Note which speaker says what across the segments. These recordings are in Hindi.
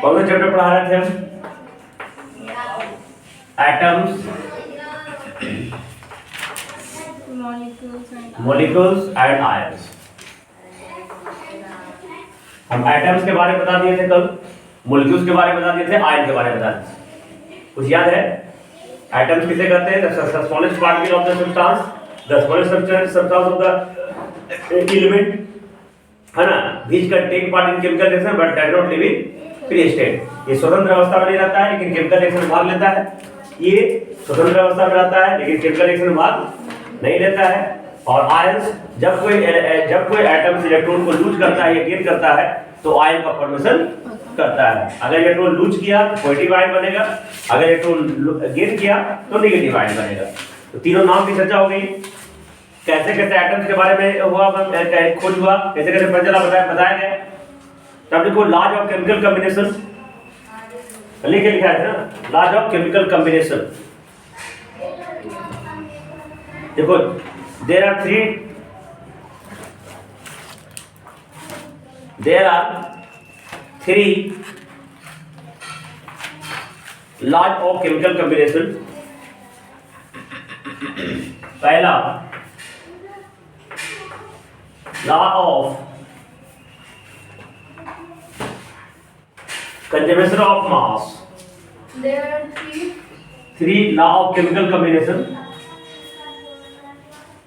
Speaker 1: कौन सा चैप्टर पढ़ा रहे थे हम? Atoms, molecules and ions. हम एटम्स के बारे में बता दिए थे कल, मॉलिक्यूल्स के बारे में बता दिए थे, आयन के बारे में बता दिए थे। कुछ याद है? एटम्स किसे कहते हैं? the smallest particle of the substance, the smallest substance of the element, है ना? which can take part in chemical reaction but does not live in free state। ये स्वतंत्र अवस्था में नहीं रहता है लेकिन केमिकल रिएक्शन में भाग लेता है। ये स्वतंत्र अवस्था में रहता है लेकिन केमिकल रिएक्शन में भाग नहीं लेता है। और आयंस, जब कोई एटम्स इलेक्ट्रॉन को लूज करता है या गेन करता है तो आयन का फॉर्मेशन करता है। अगर इलेक्ट्रॉन लूज किया तो पॉजिटिव आयन बनेगा, अगर इलेक्ट्रॉन गेन किया तो नेगेटिव आयन बनेगा। तो तीनों नाम की चर्चा हो गई। कैसे कैसे एटम्स के बारे में हुआ, खोज हुआ, कैसे कैसे पता चला, बताया गया। तब देखो लॉज ऑफ केमिकल कॉम्बिनेशन लिख के लिखा है ना, लॉज ऑफ केमिकल कॉम्बिनेशन। देखो there are three laws of chemical combination. पहला law of conservation of mass।
Speaker 2: There are
Speaker 1: three law of chemical combination।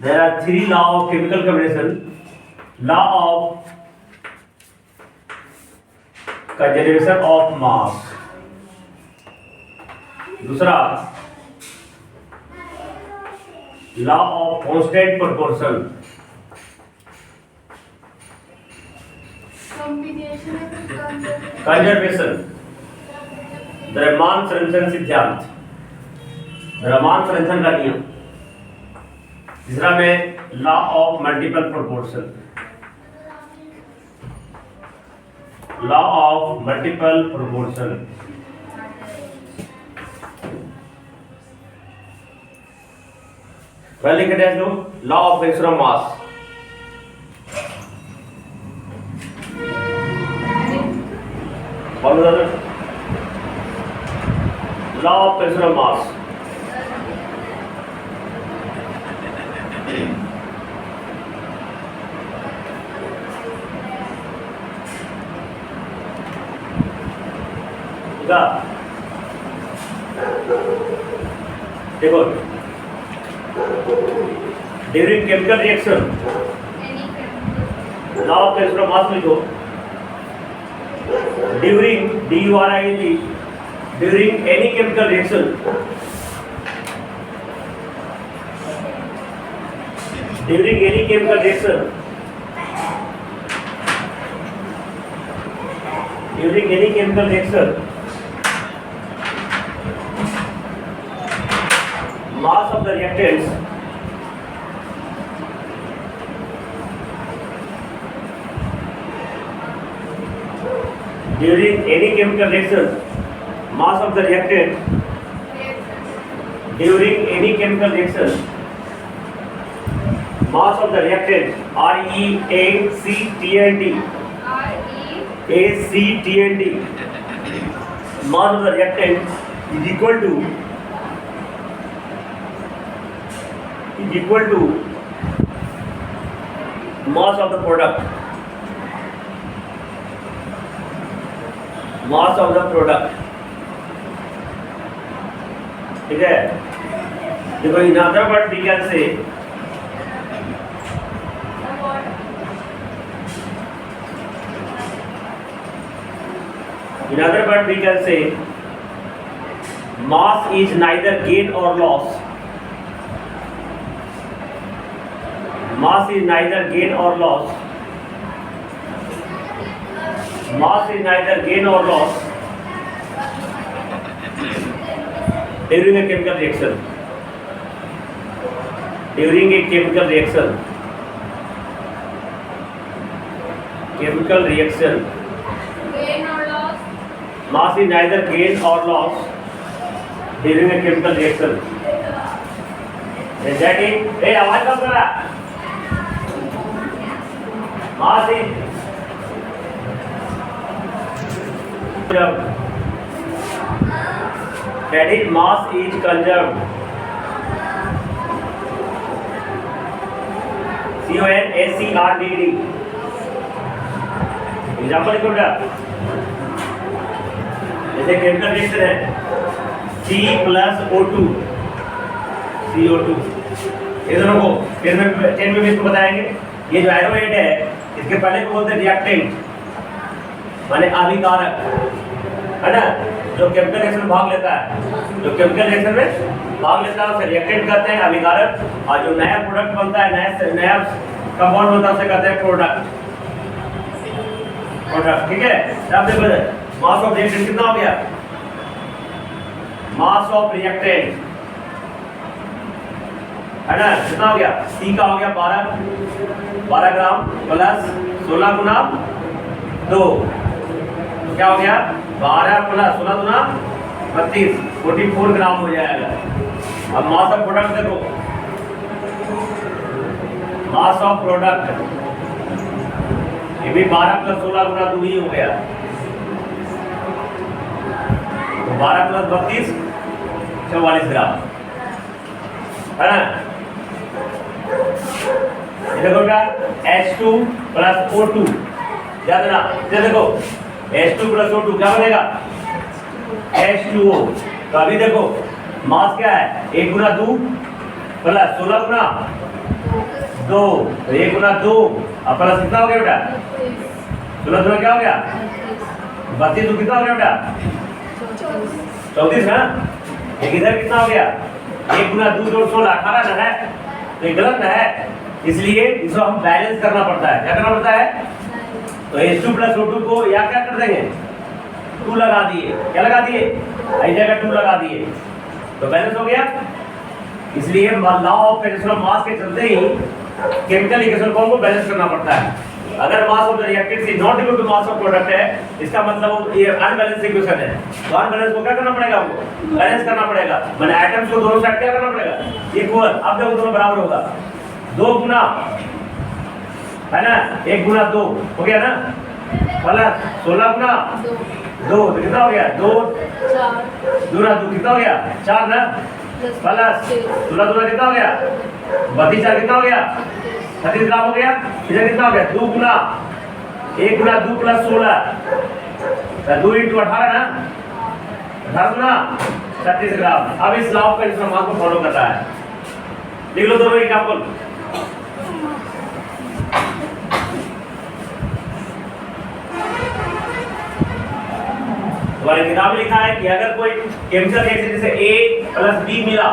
Speaker 1: There are three law of chemical combination। Law of conservation of mass। दूसरा law of constant proportion। Conservation, द्रव्यमान संरक्षण सिद्धांत, द्रव्यमान संरक्षण का नियम। तीसरा में law of multiple proportion, law of multiple proportion. पहले लिख दो लॉ ऑफ एक्सट्रा मास। और लॉ ऑफ प्रेशर मास। देखो during chemical reaction law of pressure mass लिखो। During DURING, during any chemical reaction, during any chemical reaction, during any chemical reaction, mass of the reactants during any chemical reaction, mass of the reactant during any chemical reaction, mass of the reactant REACTNT, ACTNT, mass of the reactant is equal to mass of the product, mass of the product। ठीक है? देखो in other words we can say mass is neither gain or loss। Mass is neither gain or loss। Mass is neither gain or loss during a chemical reaction। During a chemical reaction,
Speaker 2: gain or loss,
Speaker 1: mass is neither gain or loss during a chemical reaction। Is that it? Hey, आवाज कम करा। mass is Credit mass is conserved. CONSCRDD. Example लिखो बेटा, जैसे केमिकल रिएक्शन है C प्लस O2 CO2, ये दोनों को 10 में भी इसको बताएंगे। ये जो एरो एट है इसके पहले को बोलते हैं रिएक्टेंट, माने अभिकारक, है ना, जो केमिकल रिएक्शन में भाग लेता है, जो केमिकल रिएक्शन में भाग लेता है उसे रिएक्टेंट कहते हैं, अभिकारक। और जो नया प्रोडक्ट बनता है, नया कंपाउंड बनता है उसे कहते हैं प्रोडक्ट। ठीक है, अब देखो मास ऑफ रिएक्टेंट कितना हो गया, मास ऑफ रिएक्टेंट है ना, कितना हो गया, C का हो गया 12 ग्राम प्लस 16 गुना 2, तो क्या हो गया 12 प्लस 16 गुना 32, 44 ग्राम हो जाएगा। अब मास ऑफ प्रोडक्ट देखो, मास ऑफ प्रोडक्ट ये भी 12 प्लस 16 गुना 2 ही हो गया, तो 12 प्लस 32 44 ग्राम, है ना। ये देखो क्या, H2 प्लस O2, याद है ना, ये देखो H2 प्लस O2 क्या बनेगा, H2O। तो अभी देखो मास क्या है, 1 गुना 2 प्लस 16 गुना 2, तो 1 गुना 2 और प्लस कितना हो गया बेटा, 16 गुना क्या हो गया 32, तो कितना हो गया बेटा 34 ना। एक इधर कितना हो गया, 1 गुना 2 जोड़ 16 18 ना है, तो ये गलत ना है, इसलिए इसको हम बैलेंस करना पड़ता है। क्या करना पड़ता है, तो H2 प्लस O2 को या क्या कर देंगे 2 लगा दिए, क्या लगा दिए, इस जगह 2 लगा दिए, तो बैलेंस हो गया। इसलिए law of cancellation of mass के चलते ही केमिकल इक्वेशन फॉर्म को बैलेंस करना पड़ता है। अगर mass of the reactant is not equal to mass of product है, इसका मतलब ये अनबैलेंस इक्वेशन है, तो अनबैलेंस को क्या करना पड़ेगा, हमको बैलेंस करना पड़ेगा, माने एटम्स को दोनों साइड क्या करना पड़ेगा इक्वल। अब देखो दोनों बराबर होगा, 2 गुना है ना 1 गुना 2 हो गया ना, प्लस 16 गुना 2, तो कितना हो गया 2 गुना 2 कितना हो गया 4 ना, प्लस 16 गुना कितना हो गया 32, 4 कितना हो गया 36 ग्राम हो गया। इधर कितना हो गया 2 गुना 1 गुना 2 प्लस 16, 2 इंटू 18 ना, 18 गुना 36 ग्राम। अब इस लॉ का इस मास को फॉलो करता है, लिख लो दोनों एग्जांपल। हमारी किताब में लिखा है कि अगर कोई केमिकल रिएक्शन जैसे A प्लस B मिला,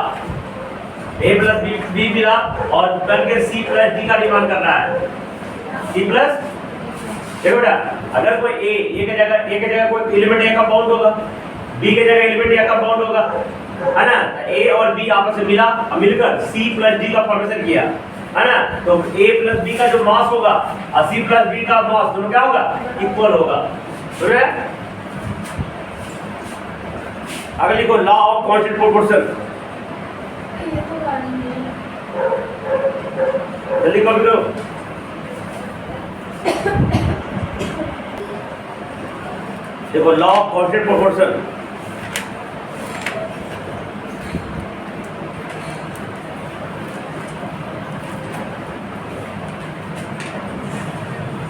Speaker 1: A प्लस B मिला और करके C प्लस D का डिमांड कर रहा है, C प्लस, देखो बेटा अगर कोई A के जगह कोई एलिमेंट A का बाउंड होगा, B के जगह एलिमेंट A का बाउंड होगा, है ना, A और B आपस में मिला और मिलकर C प्लस D का फॉर्मेशन किया, है ना, तो A प्लस B का जो मास होगा और C प्लस B का मास दोनों क्या होगा इक्वल होगा। समझ रहे? अगर लिखो लॉ ऑफ कांस्टेंट प्रोपोर्शन, जल्दी कॉपी करो। देखो law of constant proportion,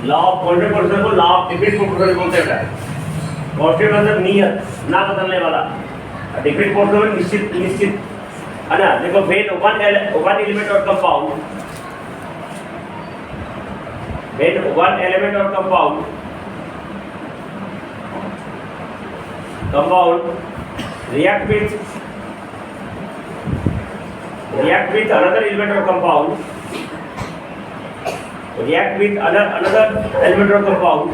Speaker 1: law of constant proportion को लॉ ऑफ डिफरेंट प्रोपोर्शन बोलते हैं। कांस्टेंट मतलब नियत, ना बदलने वाला, डिफरेंट प्रोपोर्शन निश्चित, है ना। देखो वेन वन एलिमेंट और कंपाउंड, वेन वन एलिमेंट और compound react with another element or compound, react with another element or compound,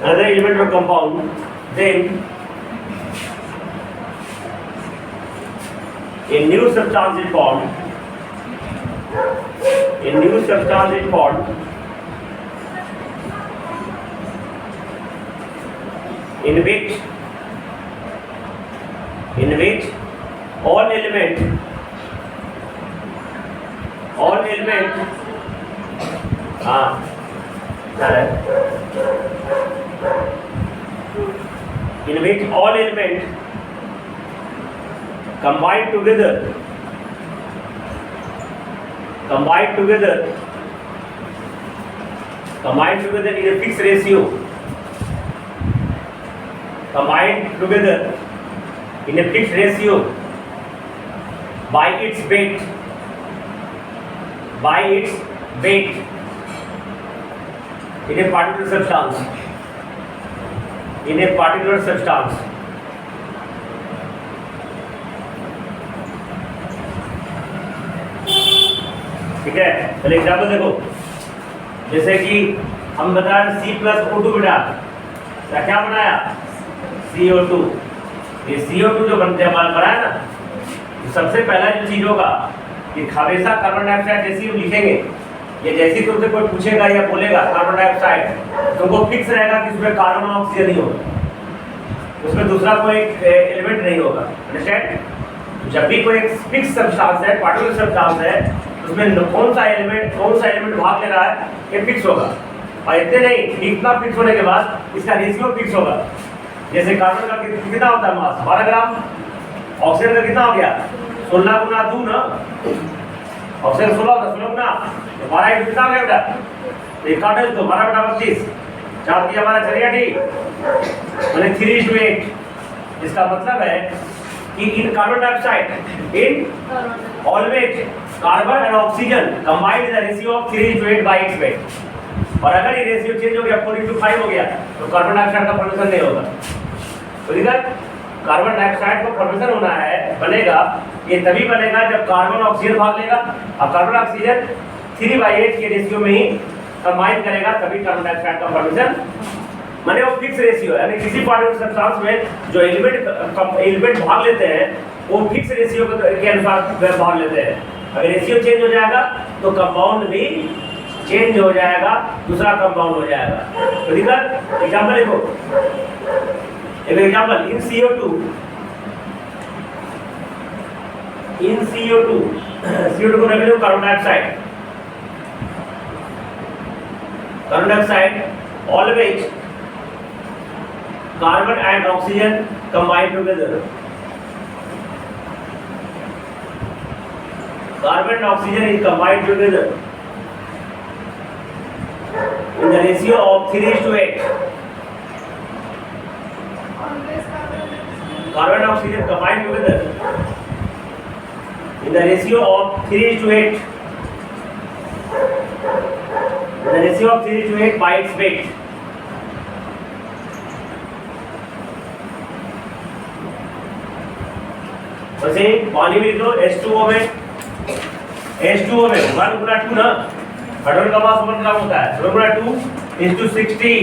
Speaker 1: another element or compound, then a new substance is formed, a new substance is formed in which all element हाँ क्या है in which all elements combine together in a fixed ratio, combined together in a fixed ratio by its weight in a particular substance, ठीक है। चलिए एग्जाम्पल देखो, जैसे कि हम बता रहे C+O2 बेटा क्या बनाया CO2। ये CO2 जो बनाया ना, सबसे पहला जो चीज होगा कि हमेशा कार्बन डाइऑक्साइड जैसी हम लिखेंगे, ये जैसी तुमसे कोई पूछेगा या बोलेगा कार्बन डाइऑक्साइड, तुमको फिक्स रहेगा कि उसमें कार्बन और ऑक्सीजन नहीं होगा, उसमें दूसरा कोई एलिमेंट नहीं होगा। अंडरस्टैंड? जब भी कोई फिक्स सब्सटेंस है, पार्टिकुलर सब्सटेंस है, उसमें कौन सा एलिमेंट भाग ले रहा है ये फिक्स होगा। और इतने नहीं, इतना फिक्स होने के बाद इसका रेशियो फिक्स होगा। जैसे कार्बन का कितना होता है मास 12 ग्राम, ऑक्सीजन का कितना हो गया 16 गुना 2 ना, ऑक्सीजन 16 होता 16 गुना 12 कितना हो गया बेटा, एक काटे तो 12 बटा 32 4 दिया हमारा चलेगा ठीक, मैंने 3:8। इसका मतलब है कि in carbon dioxide in always carbon and oxygen combined in the ratio of 3:8 by its weight। और अगर ये रेशियो चेंज हो गया 4:5 हो गया तो कार्बन डाइऑक्साइड का फॉर्मेशन नहीं होगा। तो इधर कार्बन डाइऑक्साइड को फॉर्मेशन होना है, बनेगा ये तभी बनेगा जब कार्बन ऑक्सीजन भाग लेगा, और कार्बन ऑक्सीजन 3/8 के रेशियो में ही कंबाइन करेगा, तभी कार्बन डाइऑक्साइड का फॉर्मेशन। माने वो फिक्स रेशियो है, यानी किसी पार्टिकुलर सब्सटेंस में जो एलिमेंट भाग लेते हैं वो फिक्स रेशियो के अनुसार भाग लेते हैं। अगर रेशियो चेंज हो जाएगा तो कंपाउंड भी चेंज हो जाएगा, दूसरा कंपाउंड हो जाएगा। तो देखो एग्जांपल देखो, एक एग्जांपल इन CO2 को रख low carbon dioxide always carbon and oxygen combine together, carbon and oxygen is combined together in the ratio of 3:8. Carbon and oxygen combined together in the ratio of 3:8. In the ratio of 3:8 by its weight. वैसे पानी में लिख लो H2O में 1 गुना 2 ना, हाइड्रोजन का मास 1 ग्राम होता है, 1 गुना 2 × 16,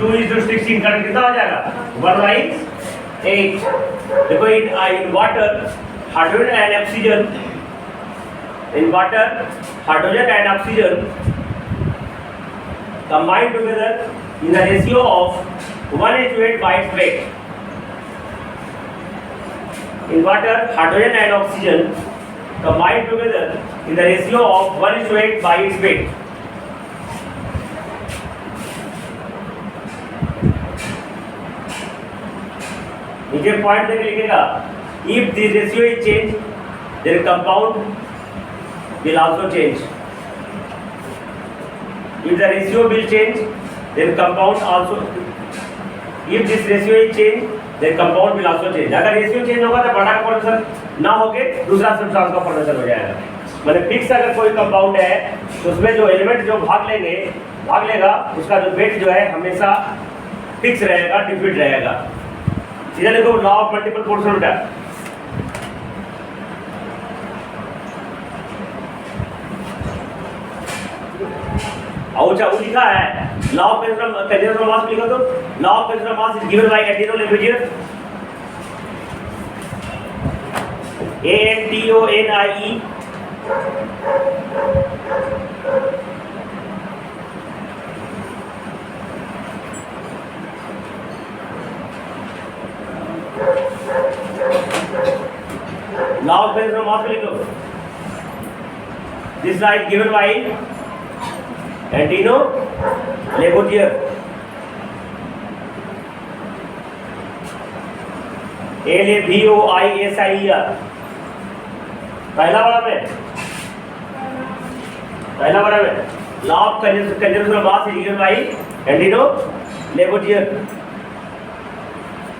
Speaker 1: 2 × 16 का कितना हो जाएगा 1/8। देखो in water hydrogen and oxygen, combined together in the ratio of 1:8 by its weight. In water, hydrogen and oxygen combined together in the ratio of 1:8 by its weight. नीचे पॉइंट देख लिखेगा, if the ratio is changed, then compound will also change. If the ratio will change, then compound also. If this ratio is changed, then compound will also change. अगर रेशियो चेंज होगा तो बड़ा का फॉर्मेशन ना होके दूसरा सब्सटेंस का फॉर्मेशन हो जाएगा। मतलब फिक्स अगर कोई कंपाउंड है तो उसमें जो एलिमेंट जो भाग लेगा उसका जो वेट जो है हमेशा फिक्स रहेगा, डिफिट रहेगा। सीधा देखो लॉ ऑफ मल्टीपल पोर्शन उठा, अच्छा वो लिखा है लॉ ऑफ कंजर्वेशन मास लिखा, तो law of conservation mass is given by Antoine Lavoisier, ANTONIE। Law of conservation mass लिख लो, this is given by Antoine Lavoisier. LAVOISIER। पहला वाला में law of conservation of mass is given by Antoine Lavoisier.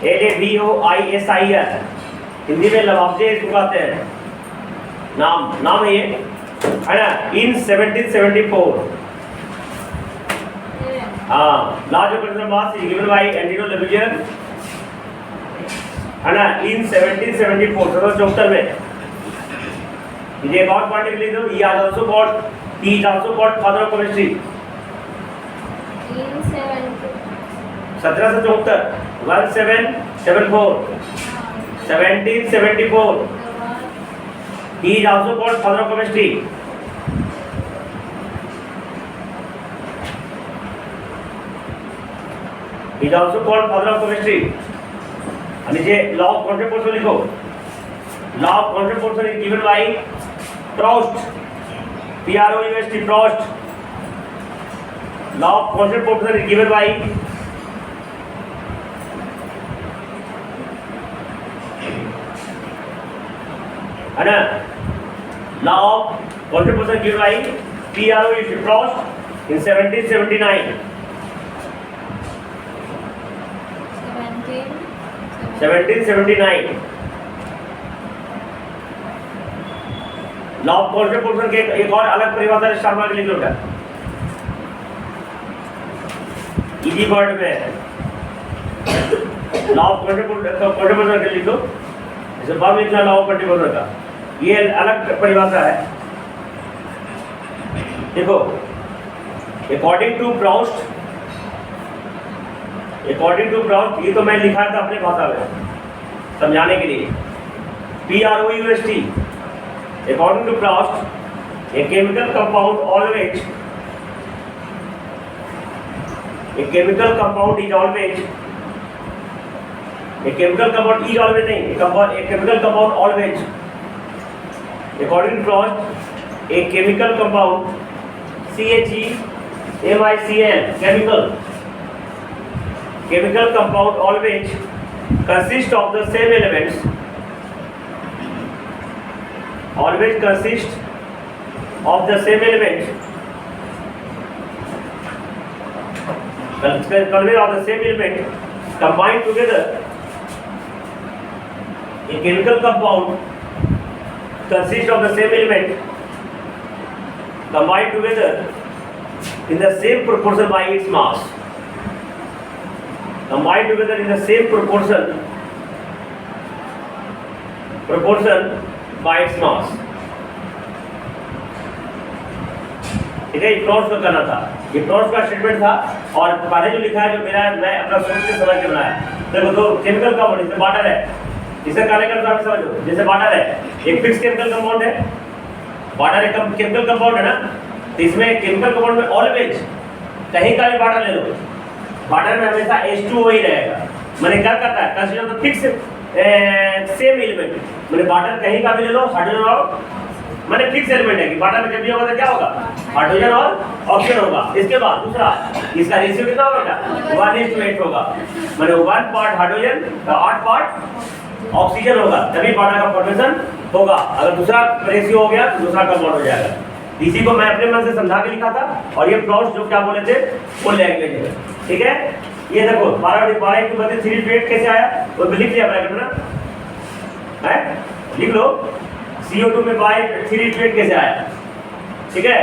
Speaker 1: LAVOISIER Hindi में लवाब्जे इसको कहते हैं। नाम है ये, है ना। इन 1774 हाँ law of conservation of mass is given by Antoine Lavoisier, है ना। इन 1774 1774 में। ये एक और पॉइंट लिख दो, he is also called father of chemistry। 1774 1774 he is also called father of chemistry। he is also called father of chemistry। नीचे लॉ ऑफ कॉन्सेप्ट पोर्शन लिखो। Law of concept portion is given by Proust, PROUST Proust. Law of concept portion is given by है ना। Law of concept portion given by PROUST Proust in 1779। 1779 law of concept portion के एक और अलग परिभाषा स्टार मार्क लिख लो क्या, इजी वर्ड में। लॉ ऑफ कॉन्सेप्ट पोर्शन के लिख लो, जैसे बाद में लिखना लॉ ऑफ कॉन्सेप्ट पोर्शन का, ये अलग परिभाषा है। देखो अकॉर्डिंग टू प्रोस्ट, ये तो मैं लिखा था अपने भाषा में समझाने के लिए। PROUST according to Proust a chemical compound always नहीं, chemical compound always according to Proust a chemical compound CHEMICL chemical compound always consist of the same elements, combined together. A chemical compound consists of the same element combined together in the same proportion by its mass, combined together in the same proportion by its mass। ठीक है, प्रोस्ट का करना था, ये प्रोस्ट का स्टेटमेंट था। और पहले जो लिखा है, जो मेरा मैं अपना सोच के समझ के बनाया। देखो दो केमिकल कंपाउंड, इसमें वाटर है, इसे काले कर दो, समझो। जैसे वाटर है, एक फिक्स केमिकल कंपाउंड है, वाटर एक केमिकल कंपाउंड है ना, तो इसमें केमिकल कंपाउंड में ऑलवेज कहीं का भी वाटर ले लो, वाटर में हमेशा H2O ही रहेगा। मैंने क्या करता है, consider the fix same element, मैंने वाटर कहीं का भी ले लो, हाइड्रोजन और मैंने फिक्स एलिमेंट है कि वाटर में जब भी होगा तो क्या होगा, हाइड्रोजन और ऑक्सीजन होगा। इसके बाद दूसरा, इसका रेशियो कितना होगा, 1:8 होगा। मैंने 1 पार्ट हाइड्रोजन का 8 पार्ट ऑक्सीजन होगा, तभी वाटर का फॉर्मेशन होगा। अगर दूसरा रेशियो हो गया तो दूसरा कंपाउंड हो जाएगा। इसी को मैं अपने मन से समझा के लिखा था, और ये प्लॉट्स जो क्या बोले थे वो लैंग्वेज है। ठीक है, ये देखो 12 वेट कैसे आया, वो लिख लिया ब्रैकेट में है, लिख लो। CO2 में 3 वेट कैसे आया, ठीक है।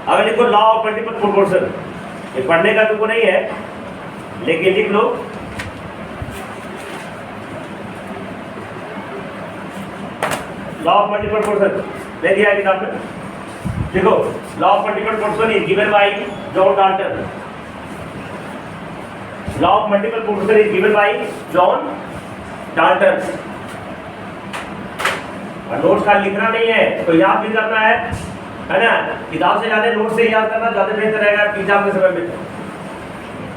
Speaker 1: अगर लिखो लॉ ऑफ मल्टीपल प्रोपोर्शन, ये पढ़ने का तुमको नहीं है, लेकिन लिख लो लॉ ऑफ मल्टीपल प्रोपोर्शन, ले दिया है किताब में। देखो law of multiple proportion is given bye John Dalton. Law of multiple proportion is given bye John Dalton. और नोट्स का लिखना नहीं है तो याद भी करना है ना। किताब से ज्यादा नोट से याद करना ज्यादा बेहतर रहेगा एग्जाम के समय में,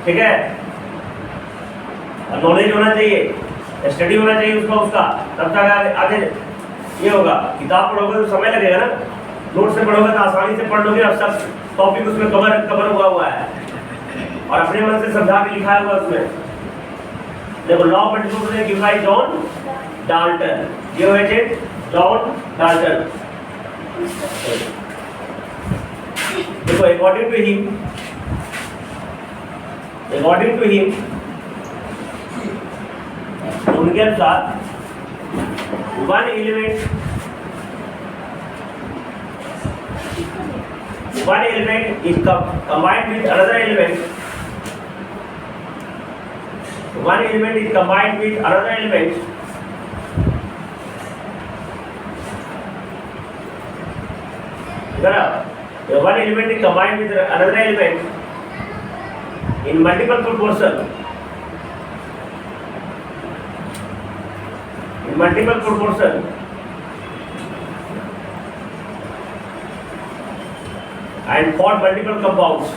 Speaker 1: ठीक है। और नॉलेज होना चाहिए, स्टडी होना चाहिए उसका, तब तक आगे ये होगा। किताब पढ़ोगे तो समय लगेगा ना, नोट से पढ़ोगे तो आसानी से पढ़ लोगे और सब टॉपिक उसमें कवर हुआ है और अपने मन से समझा के लिखा हुआ उसमें। देखो law of distribution given by John Dalton, ये है जॉन डाल्टन। देखो अकॉर्डिंग टू हिम उनके अनुसार one element is combined with another element. One element is combined with another element. One element is combined with another element in multiple proportion. Multiple proportion and form multiple compounds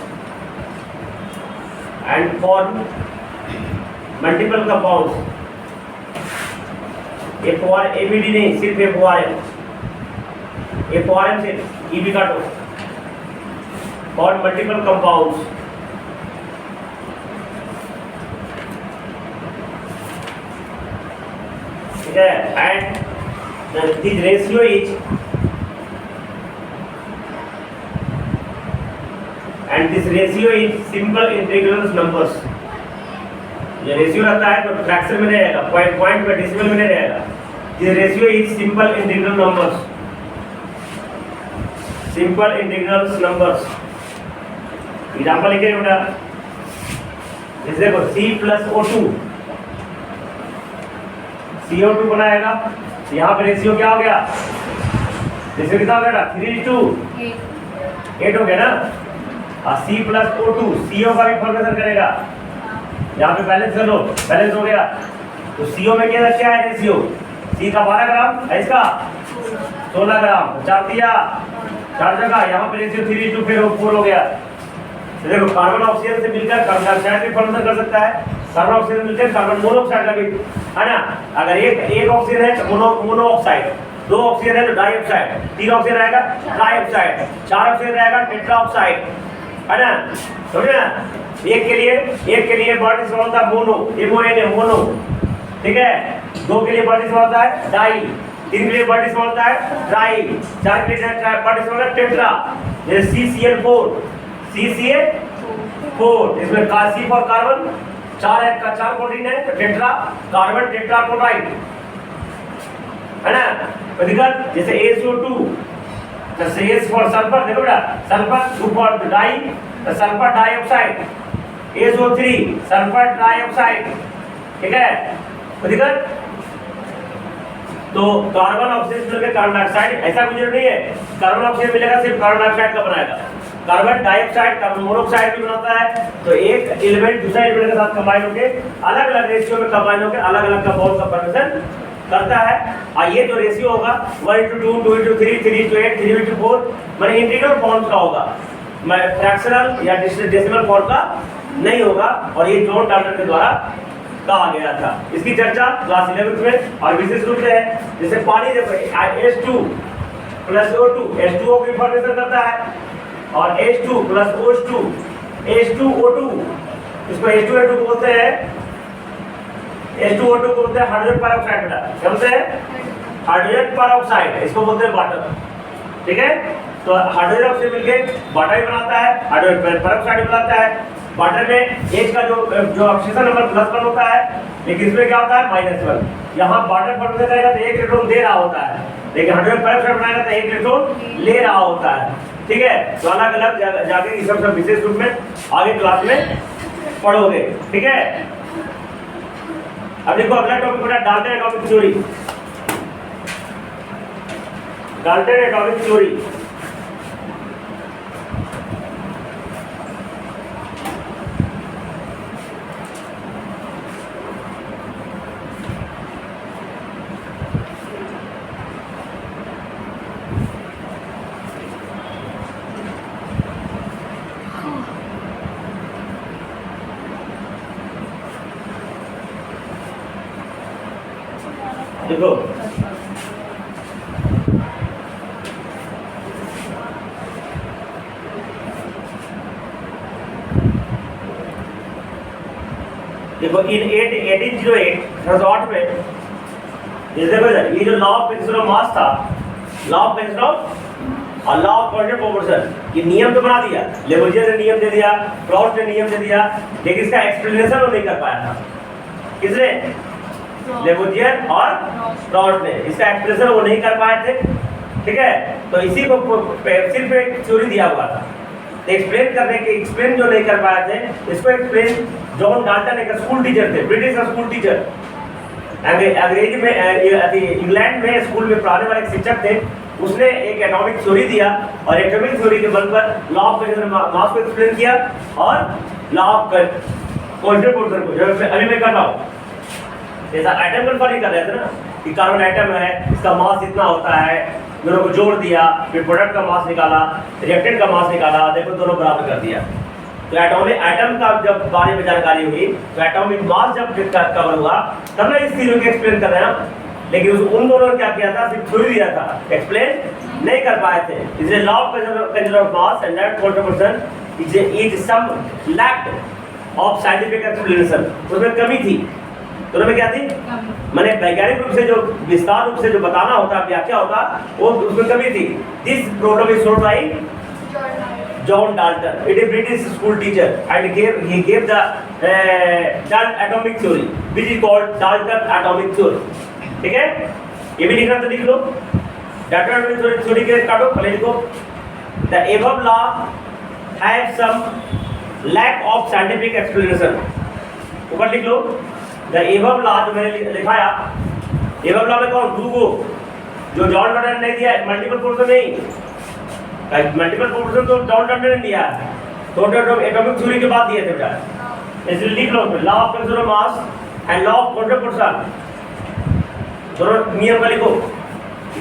Speaker 1: ABD नहीं, सिर्फ FORM से E भी काटो, form multiple compounds and this ratio is simple integral numbers. ये रेशियो रहता है तो फ्रैक्शन में नहीं रहेगा, पॉइंट में डेसिमल में नहीं रहेगा। This ratio is simple integral numbers. Example लिखे बेटा, जैसे देखो C+O2 CO2 बनाएगा, यहाँ पे रेशियो क्या हो गया, रेशियो कितना हो गया, 3:8 हो गया ना। और C+O2 CO का भी फॉर्मेशन करेगा, यहाँ पे बैलेंस कर लो, बैलेंस हो गया। तो CO में क्या है रेशियो, C का 12 ग्राम है, इसका 16 ग्राम, 4 दिया 4 जगह, यहाँ पे रेशियो 3:2 फिर 4 हो गया। तो देखो कार्बन ऑक्सीजन से मिलकर कार्बन डाइऑक्साइड भी फॉर्मेशन कर सकता है, कार्बन ऑक्सीजन मिलकर कार्बन मोनोऑक्साइड का भी, है ना। अगर एक ऑक्सीजन है तो मोनोऑक्साइड, 2 ऑक्सीजन है तो डाइऑक्साइड, 3 ऑक्सीजन रहेगा ट्राइऑक्साइड, 4 ऑक्सीजन रहेगा टेट्राऑक्साइड, है ना। समझे ना। एक के लिए बॉडी से होता है मोनो, मोनो, ठीक है। 2 के लिए बॉडी से होता है डाई, 3 के लिए बॉडी से होता है ट्राई, 4 के लिए बॉडी से होता है टेट्रा, जैसे CCl4, इसमें C फॉर कार्बन, 4 प्रोटीन है तो टेट्रा कार्बन टेट्राक्लोराइड, है ना। अधिकतर जैसे ASO2 तो S फॉर सल्फर, देखो बेटा सल्फर, 2 फॉर डाई तो sulphur dioxide, SO3 sulphur dioxide, ठीक है। अधिकतर तो कार्बन ऑक्सीजन मिलकर कार्बन डाइऑक्साइड, ऐसा कुछ नहीं है कार्बन ऑक्सीजन मिलेगा सिर्फ कार्बन डाइऑक्साइड का बनाएगा। कार्बन डाइऑक्साइड कार्बन मोनोऑक्साइड भी बनाता है, तो एक एलिमेंट दूसरे एलिमेंट के साथ कंबाइन होकर अलग अलग रेशियो में कंबाइन होकर अलग अलग कंपाउंड का फॉर्मेशन करता है। और ये जो रेशियो होगा 1:2, 2:3, 3:8, 3:4 माने इंटीग्रल फॉर्म का होगा, फ्रैक्शनल या डेसिमल फॉर्म का नहीं होगा। और ये जॉन डाल्टन के द्वारा कहा गया था। इसकी चर्चा क्लास 11 में और विशेष रूप से है, जैसे पानी देखो H2 + O2 H2O की फॉर्मेशन करता है और H2 + O2 H2O2, इसको H2O2 बोलते हैं, H2O2 को बोलते हैं हाइड्रोजन पेरोक्साइड। बेटा क्या बोलते हैं, हाइड्रोजन पेरोक्साइड, इसको बोलते हैं वाटर, ठीक है। तो हाइड्रोजन ऑक्सीजन मिलकर वाटर भी बनाता है, हाइड्रोजन पेरोक्साइड बनाता है। वाटर में H का जो ऑक्सीजन नंबर +1 होता है, लेकिन इसमें क्या होता है -1। यहाँ वाटर फॉर्मेशन करेगा तो 1 इलेक्ट्रॉन दे रहा होता है, लेकिन हाइड्रोजन पेरोक्साइड बनाएगा तो 1 इलेक्ट्रॉन ले रहा होता है, ठीक है। तो अलग अलग जाके ये सब विशेष रूप में आगे क्लास में पढ़ोगे, ठीक है। अब देखो अगला टॉपिक बेटा Dalton atomic theory. Dalton atomic theory देखो देखो इन 1808 1808 में ये देखो इधर, ये जो law of principle of mass था, लॉ ऑफ प्रिंसिपल ऑफ और लॉ ऑफ कॉन्स्टेंट प्रोपोर्शन, ये नियम तो बना दिया, लेवोजियर ने नियम दे दिया, प्रॉस्ट ने नियम दे दिया, लेकिन इसका एक्सप्लेनेशन वो नहीं कर पाया था। किसने? लेवोजियर और प्रॉस्ट ने इसका एक्सप्लेनेशन वो नहीं कर पाए थे। ठीक है, तो इसी को सिर्फ एक थ्योरी दिया हुआ था, एक्सप्लेन करने के, एक्सप्लेन जो नहीं कर पाए थे इसको एक्सप्लेन जॉन डाल्टन एक स्कूल टीचर थे, ब्रिटिश स्कूल टीचर, अंग्रेजी में इंग्लैंड में स्कूल में पढ़ाने वाले एक शिक्षक थे, उसने एक एटॉमिक थ्योरी दिया और एटॉमिक थ्योरी के बल पर लॉ ऑफ मास को एक्सप्लेन किया और लॉ ऑफ कॉन्स्टेंट प्रोपोर्शन को, जो अभी मैं कर रहा हूँ, जैसा एटम कन्फर्म कर रहे थे ना कि कार्बन एटम है, इसका मास इतना होता है, दोनों को जोड़ दिया, फिर प्रोडक्ट का मास निकाला, रिएक्टेंट का मास निकाला, देखो दोनों बराबर कर दिया। तो एटम का जब बारे में जानकारी हुई, तो एटॉमिक मास जब कवर हुआ, तब ना इस थ्योरी को एक्सप्लेन कर रहे हैं। लेकिन उन दोनों ने क्या किया था, सिर्फ थ्योरी दिया था, एक्सप्लेन नहीं कर पाए थे। इसलिए law of conservation of mass and that proportion is some lack of scientific explanation, उसमें कमी थी। तो उसमें क्या थी, मैंने वैज्ञानिक रूप से जो विस्तार रूप से जो बताना होता, व्याख्या होता, वो उसमें कमी थी। This problem is solved by John Dalton. It is British school teacher and he gave the Dalton atomic theory, which is called Dalton atomic theory. ठीक है, ये भी लिखना तो लिख लो। Dalton atomic theory के काटो, पहले लिखो। The above law have some lack of scientific explanation. ऊपर लिख लो। The above law जो मैंने लिखाया, above law में कौन? दूगो जो जॉन डाल्टन ने दिया, मल्टीपल प्रोपोर्शन नहीं, मल्टीपल प्रोपोर्शन तो जॉन डाल्टन ने दिया, तो एटॉमिक थ्योरी के बाद दिए थे बेटा, इसलिए लिख लो law of conservation of mass and law of constant proportion, दोनों नियम का लिखो।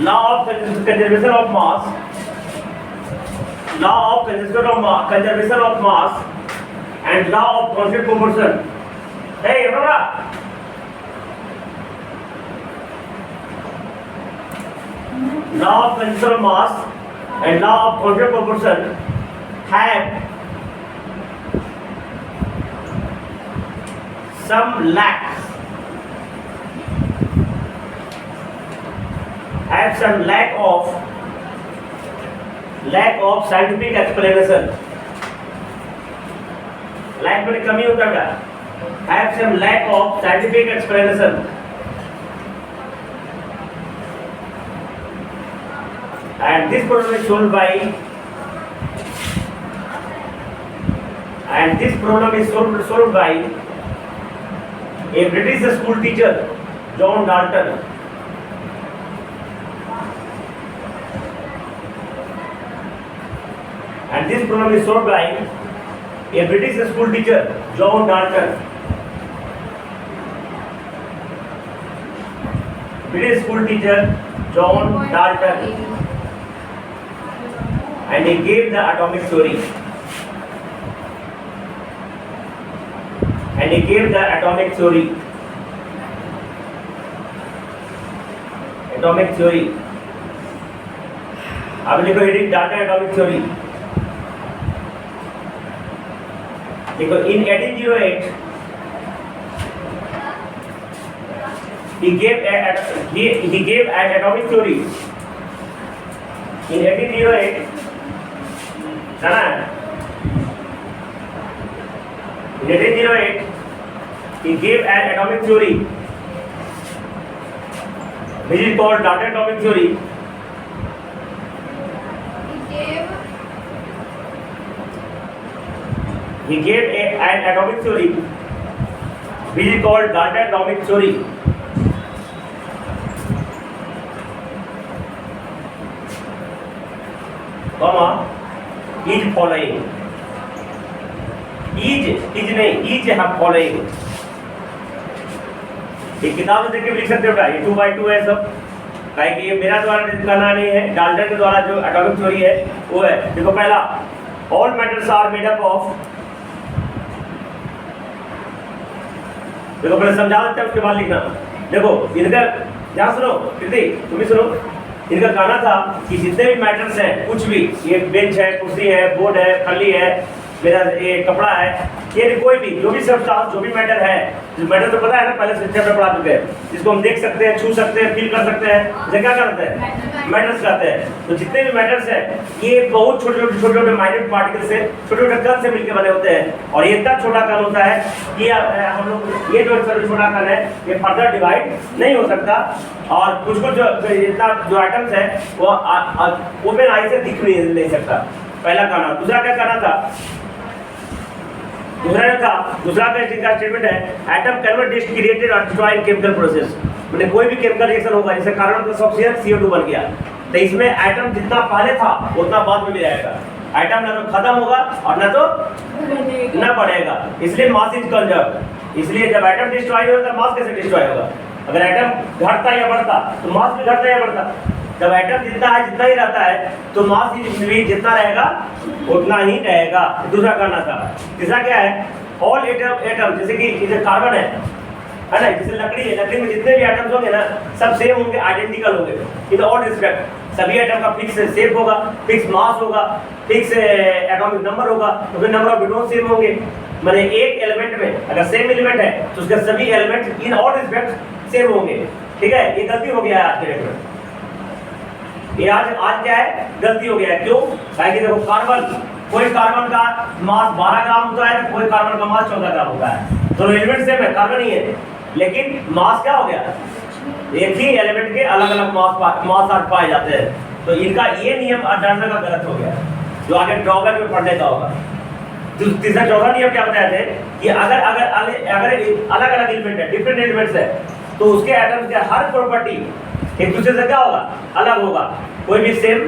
Speaker 1: Law of conservation of mass, law of conservation of mass and law of constant proportion. हे बड़ा law of conservation of mass and law of constant proportion have some lacks, have some lack of scientific explanation. Lack में कमी होता है, have some lack of scientific explanation. And this problem is solved by a British school teacher, John Dalton. And this problem is solved by a British school teacher, John Dalton. British school teacher, John Dalton. And he gave the atomic theory. And he gave the atomic theory. Atomic theory. अब लिखो हेडिंग डाल्टन एटॉमिक थ्योरी। देखो in 1808 he gave an atomic theory. In 1808 In 1808, he gave an atomic theory, which is called Dalton atomic theory. He gave an atomic theory, which is called Dalton atomic theory. Is following. Is नहीं, is हम following. ये किताब में देख के लिख सकते हो क्या? ये 2/2 है सब, काहे कि ये मेरा द्वारा कहना नहीं है, डाल्टन के द्वारा जो एटॉमिक थ्योरी है वो है। देखो पहला, all metals are made up of, देखो पहले समझा देते हैं उसके बाद लिखना। देखो इनका ध्यान सुनो, कृति तुम भी सुनो। इनका कहना था कि जितने भी मैटर्स हैं, कुछ भी, ये बेंच है, कुर्सी है, बोर्ड है, खली है, मेरा ये कपड़ा है, ये कोई भी जो भी सब्सटेंस जो भी मैटर है, मैटर तो पता है ना, पहले शिक्षा में पढ़ा चुके हैं, जिसको हम देख सकते हैं, छू सकते हैं, फील कर सकते हैं, इसे क्या करते हैं, मैटर्स कहते हैं। तो जितने भी मैटर्स हैं ये बहुत छोटे माइन्यूट पार्टिकल से, छोटे कण से मिलकर बने होते हैं। और ये इतना छोटा कण होता है कि हम लोग ये जो छोटा कण है ये फर्दर डिवाइड नहीं हो सकता, और कुछ जो इतना जो एटम्स है वो ओपन आई से दिख नहीं सकता। पहला कहना। दूसरा क्या कहना था, दूसरा का स्टेटमेंट है एटम कैन नॉट क्रिएटेड और डिस्ट्रॉय इन केमिकल प्रोसेस। मैंने कोई भी केमिकल रिएक्शन होगा जैसे कार्बन प्लस ऑक्सीजन CO2 बन गया, तो इसमें एटम जितना पहले था उतना बाद में भी रहेगा। एटम ना तो खत्म होगा और ना तो ना बढ़ेगा, इसलिए मास इज कंजर्व्ड। इसलिए जब एटम डिस्ट्रॉय होगा तो मास कैसे डिस्ट्रॉय होगा? अगर एटम घटता या बढ़ता तो मास भी घटता या बढ़ता। जब एटम जितना है जितना ही रहता है तो मास भी जितना रहेगा उतना ही रहेगा। दूसरा करना था। तीसरा क्या है, ऑल एटम जैसे कि इधर कार्बन है ना, जैसे लकड़ी है, लकड़ी में जितने भी एटम्स होंगे ना सब सेम होंगे, आइडेंटिकल होंगे इन ऑल रिस्पेक्ट। सभी एटम का फिक्स शेप होगा, फिक्स मास होगा, फिक्स एटॉमिक नंबर होगा, तो फिर नंबर ऑफ प्रोटॉन सेम होंगे। माने एक एलिमेंट में अगर सेम एलिमेंट है तो उसके सभी element in all respect same होंगे। ठीक है, ये गलती हो गया है आज के डेट में। ये आज क्या है, गलती हो गया है। क्यों? कि देखो कार्बन, कोई कार्बन का मास 12 ग्राम होता है, कोई कार्बन का मास 14 ग्राम होता है। दोनों एलिमेंट सेम है, कार्बन ही है, लेकिन मास क्या हो गया, एक ही एलिमेंट के अलग अलग मास आज पाए जाते हैं। तो इनका ये नियम जानने का गलत हो गया, जो आगे ड्रॉबैक में पढ़ने का होगा। तीसरा चौथा नियम क्या बताए थे कि अगर अलग अलग एलिमेंट है, डिफरेंट एलिमेंट्स है, तो उसके एटम्स के हर प्रॉपर्टी एक दूसरे से क्या होगा, अलग होगा, कोई भी सेम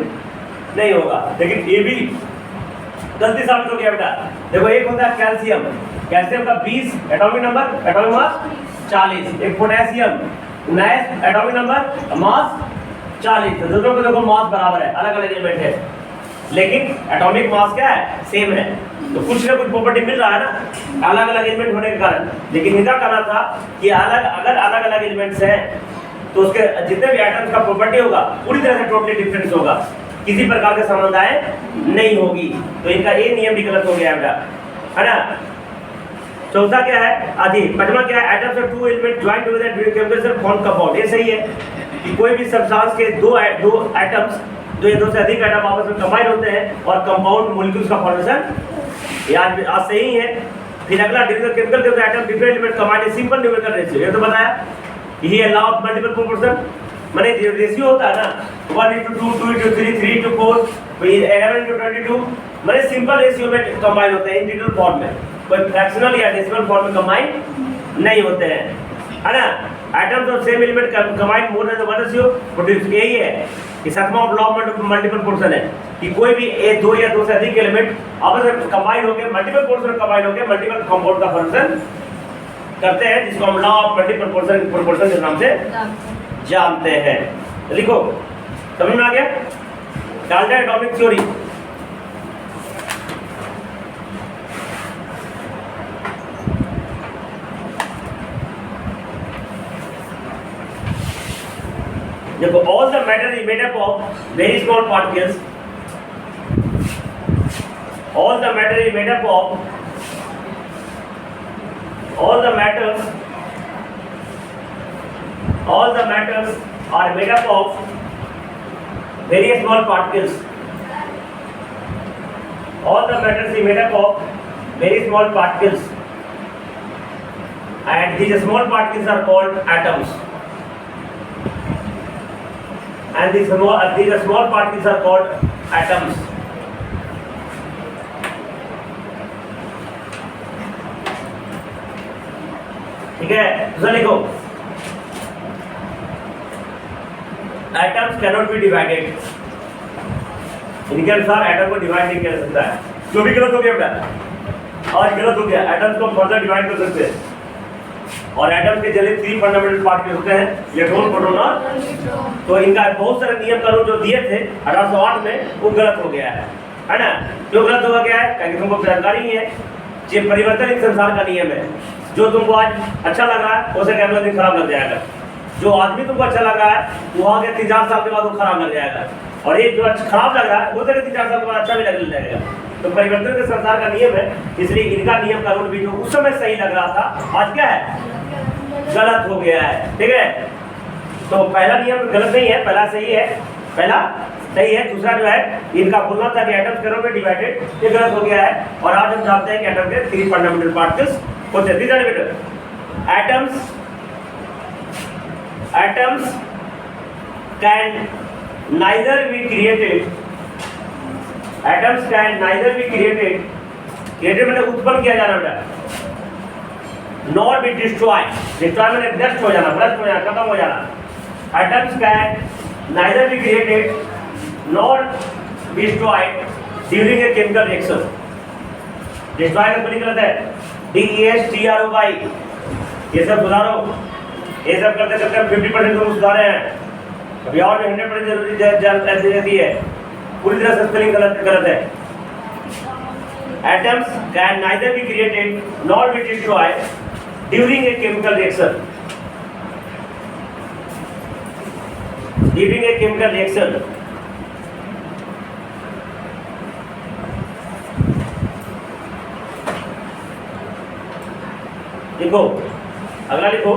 Speaker 1: नहीं होगा। लेकिन ये भी गलती साबित हो गया बेटा। देखो एक होता है कैल्शियम, कैल्शियम का 20 एटॉमिक नंबर, एटॉमिक मास 40। एक पोटेशियम 19 एटॉमिक नंबर, मास 40। तो दोनों के देखो मास बराबर है, अलग अलग एलिमेंट है, लेकिन एटॉमिक मास क्या है, सेम है। तो कुछ ना कुछ प्रॉपर्टी मिल रहा है ना अलग अलग एलिमेंट होने के कारण। लेकिन इनका कहना था कि अगर अलग अलग एलिमेंट्स हैं तो उसके जितने भी एटम्स का प्रॉपर्टी होगा पूरी तरह से टोटली डिफरेंस होगा, किसी प्रकार के समानताएं नहीं होगी। तो इनका ये नियम भी गलत हो गया है ना। चौथा क्या है, आदि पांचवा क्या है, atoms of two element join together during chemical form compound. ये सही है कि कोई भी सब्सटेंस के दो एटम्स, दो से अधिक एटम आपस में कंबाइन होते हैं और कंपाउंड मॉलिक्यूल्स का फॉर्मेशन, ये आज सही है। फिर अगला केमिकल के atom different element combine in simple numerical ratio, ये तो बताया। यही है लॉ ऑफ मल्टीपल प्रोपोर्शन, माने रेशियो होता है ना 1:2, 2:3, 3:4, 11:22, माने सिंपल रेशियो में कंबाइन होते हैं, इंटीग्रल फॉर्म में, कोई फ्रैक्शनल या डेसिमल फॉर्म में कंबाइन नहीं होते हैं, है ना। Atoms of same element combine more than one ratio produce, यही है कि सातवां of law of multiple proportion है कि कोई भी दो या दो से अधिक एलिमेंट आपस में कंबाइन होकर मल्टीपल प्रोपोर्शन कंबाइन होकर मल्टीपल कंपाउंड का फॉर्मेशन करते हैं, जिसको हम लॉ ऑफ मल्टीपल प्रोपोर्शन के नाम से जानते हैं। लिखो, समझ में आ गया? Dalton atomic theory. देखो, all the matter is made up of very small particles. All the matter is made up of all the matters are made up of very small particles. All the matters is made up of very small particles, and these small particles are called atoms. And these small particles are called atoms. ठीक है, दूसरा लिखो, एटम्स कैनॉट बी डिवाइडेड। इनके अनुसार एटम को डिवाइड नहीं किया जा सकता है, जो भी गलत हो गया बेटा, और गलत हो गया। एटम्स को फर्दर डिवाइड कर सकते हैं, और एटम के जरिए 3 फंडामेंटल पार्टिकल्स होते हैं, इलेक्ट्रॉन, प्रोटॉन और न्यूट्रॉन। तो इनका बहुत सारे नियम कानून जो दिए थे 1808 में वो गलत हो गया है ना। क्यों गलत हो गया है? क्योंकि तुमको जानकारी नहीं है। ये परिवर्तन एक संसार का नियम है, जो तुमको आज अच्छा लग रहा है हो सके अगला दिन खराब लग जाएगा। जो आदमी तुमको अच्छा लग रहा है वो आगे 3-4 साल के बाद वो खराब लग जाएगा। और ये जो अच्छा खराब लग रहा है वो तो 3-4 साल के बाद अच्छा भी लगने लगेगा। तो परिवर्तन के संसार का नियम है, इसलिए इनका नियम कानून भी जो उस समय सही लग रहा था आज क्या है, गलत हो गया है। ठीक है, तो पहला नियम गलत नहीं है, पहला सही है, पहला सही है। दूसरा जो है इनका बोलना था कि एटम्स करोड़ में डिवाइडेड, ये गलत हो गया है। और आज हम जानते हैं कि एटम के 3 फंडामेंटल पार्टिकल्स होते हैं। These are better atoms can neither be created, atoms can neither be created मतलब उत्पन्न किया जाना बेटा, nor be destroyed, मतलब नष्ट हो जाना, भ्रष्ट हो जाना, खत्म हो जाना। atoms can neither be created nor be destroyed during a chemical reaction। destroy का स्पेलिंग गलत है, DESTROY, ये सब सुधारो, ये सब करते करते 50% तो सुधारे हैं, अभी और भी 100% जरूरी रहती है, पूरी तरह से स्पेलिंग गलत है। Atoms can neither be created nor be destroyed during a chemical reaction। During a chemical reaction, लिखो, अगला लिखो,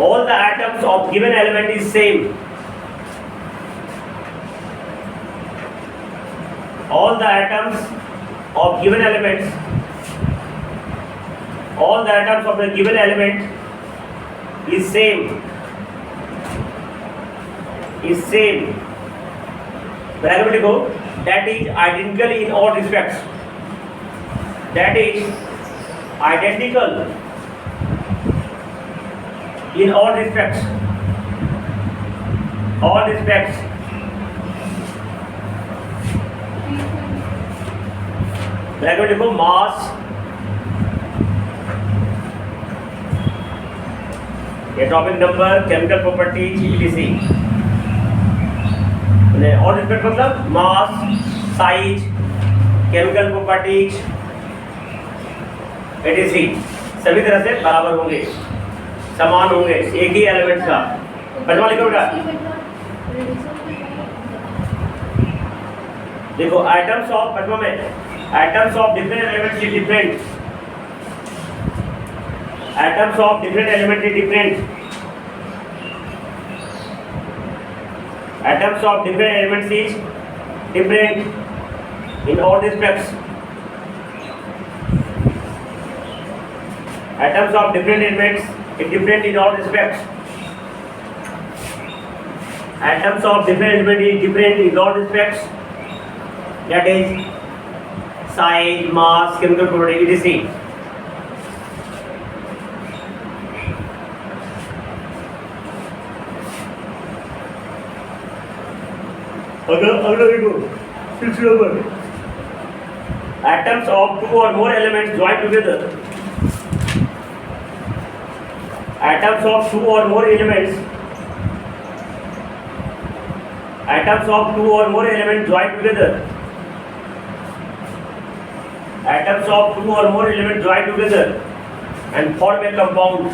Speaker 1: all the atoms of given element is same, all the atoms of given elements, all the atoms of a given element is same, bracket में लिखो, that is identical in all respects, that is identical in all respects, bracket में लिखो mass, atomic number, chemical properties, etc। All respect मतलब mass, size, chemical properties, etc सभी तरह से बराबर होंगे, समान होंगे, एक ही एलिमेंट का। पचवा लिखो बेटा, देखो आइटम्स ऑफ, पचवा में items of different elements is different, items of different element is different, items of different elements is different in all respects, atoms of different elements is different in all respects, atoms of different elements is different in all respects, that is size, mass, chemical property, etc। अगला देखो 6 number, atoms of 2 or more elements joined together, atoms of 2 or more elements, atoms of 2 or more elements joined together, atoms of 2 or more elements joined together and form a compound,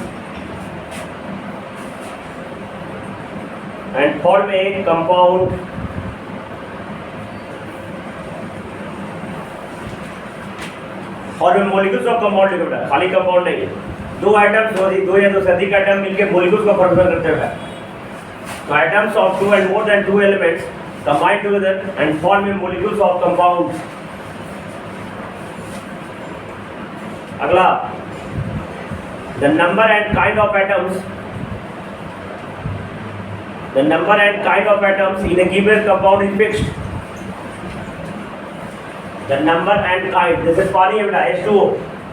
Speaker 1: और मॉलिक्यूल्स ऑफ कंपाउंड लिखो बेटा, खाली कंपाउंड नहीं है, दो आइटम्स, दो या दो से अधिक आइटम मिलकर मॉलिक्यूल्स का फॉर्म करते हैं। तो items of 2 and more than 2 elements combine together and form a molecules of compound। अगला, the number and kind of atoms, the number and kind of atoms in a given compound is fixed, the number and kind, जैसे पानी है बेटा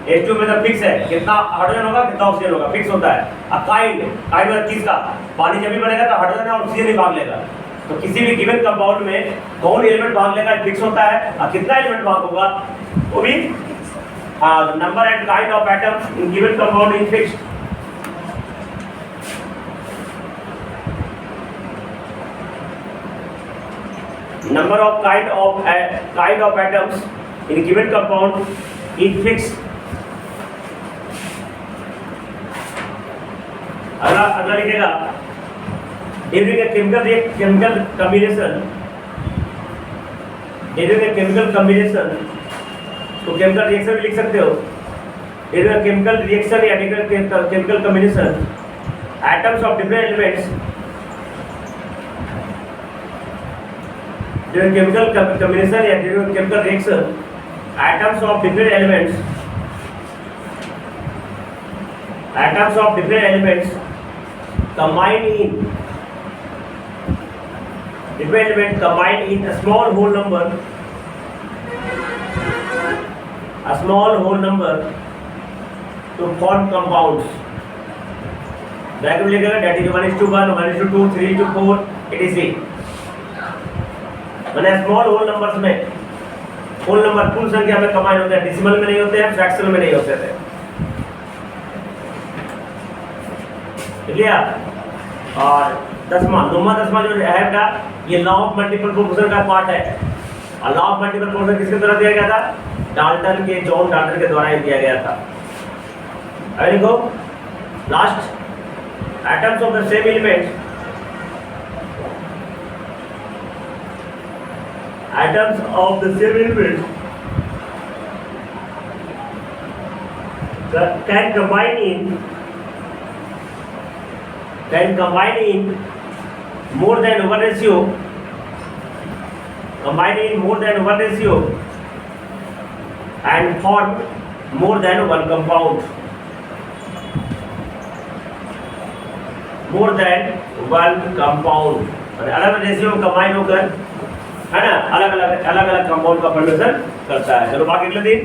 Speaker 1: H2O में तो फिक्स है, कितना हाइड्रोजन होगा कितना ऑक्सीजन होगा, फिक्स होता है। अब काइंड मतलब किसका, पानी जब भी बनेगा तो हाइड्रोजन और ऑक्सीजन ही भाग लेगा, तो किसी भी गिवन कंपाउंड में कौन एलिमेंट भाग लेगा फिक्स होता है, और कितना एलिमेंट भाग होगा वो भी, number and kind of atoms in given compound is fixed. number of kind of atoms in a given compound is fix. अगला लिखेगा during a chemical combination, during a chemical combination, तो केमिकल रिएक्शन भी लिख सकते हो। ड्यूरिंग ए केमिकल रिएक्शन या chemical combination, atoms of different elements, during chemical combination या during chemical reaction, atoms of different elements, atoms of different elements combine in a small whole number to form compounds। Bracket में लिखेगा that is 1:1, 1:2, 3:4 etc। मैंने स्मॉल होल नंबर्स में, होल नंबर कुल संख्या में कंबाइन होते हैं, डेसिमल में नहीं होते हैं, फ्रैक्शनल में नहीं होते थे। क्लियर। और नौवां दसवां जो है बेटा, ये लॉ ऑफ मल्टीपल प्रोपोर्शन का पार्ट है। और लॉ ऑफ मल्टीपल प्रोपोर्शन किसके द्वारा दिया गया था? जॉन डाल्टन के द्वारा ही दिया गया था। अब देखो last, atoms of the same element, atoms of the same element can combine in more than one ratio, and form more than one compound, अलग रेशियो में कंबाइन होकर, है ना, अलग अलग कंपाउंड का फॉर्मेशन करता है। चलो बाकी अगले दिन